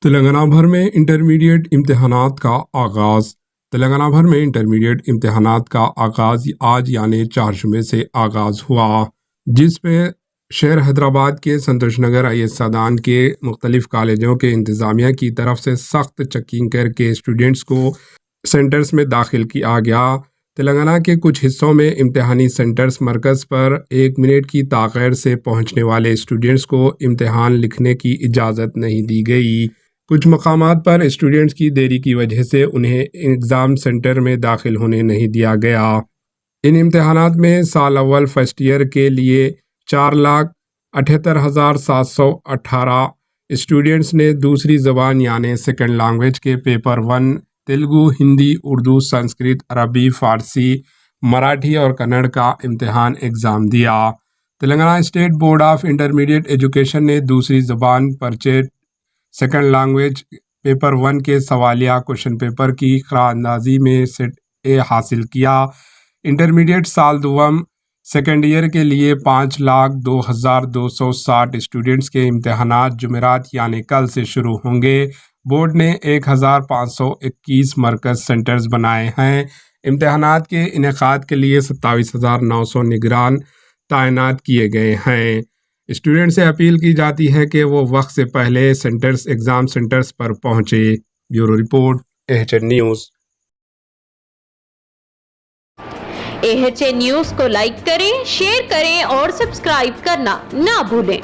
تلنگانہ بھر میں انٹرمیڈیٹ امتحانات کا آغاز تلنگانہ بھر میں انٹرمیڈیٹ امتحانات کا آغاز آج یعنی 4 جمعے سے آغاز ہوا، جس میں شہر حیدرآباد کے سنتوش نگر آئی ایس سادان کے مختلف کالجوں کے انتظامیہ کی طرف سے سخت چیکنگ کر کے اسٹوڈنٹس کو سینٹرز میں داخل کیا گیا۔ تلنگانہ کے کچھ حصوں میں امتحانی سینٹرز مرکز پر 1 منٹ کی تاخیر سے پہنچنے والے اسٹوڈنٹس کو امتحان لکھنے کی اجازت نہیں دی گئی۔ کچھ مقامات پر اسٹوڈنٹس کی دیری کی وجہ سے انہیں ایگزام سینٹر میں داخل ہونے نہیں دیا گیا۔ ان امتحانات میں سال اول فرسٹ ایئر کے لیے 4,78,718 اسٹوڈنٹس نے دوسری زبان یعنی سیکنڈ لینگویج کے پیپر 1 تیلگو، ہندی، اردو، سنسکرت، عربی، فارسی، مراٹھی اور کنڑ کا امتحان ایگزام دیا۔ Telangana state board of intermediate education نے دوسری زبان پرچے سیکنڈ لینگویج پیپر 1 کے سوالیہ کوشچن پیپر کی قرعہ اندازی میں سیٹ اے حاصل کیا۔ انٹرمیڈیٹ سال دوم سیکنڈ ایئر کے لیے 5,02,260 اسٹوڈنٹس کے امتحانات جمعرات یعنی کل سے شروع ہوں گے۔ بورڈ نے 1,521 مرکز سینٹرز بنائے ہیں۔ امتحانات کے انعقاد کے لیے 27,900 نگران تعینات کیے گئے ہیں۔ اسٹوڈنٹ سے اپیل کی جاتی ہے کہ وہ وقت سے پہلے ایگزام سینٹرز پر پہنچے۔ Bureau report AHN news. AHN news کو لائک کریں، شیئر کریں اور سبسکرائب کرنا نہ بھولیں۔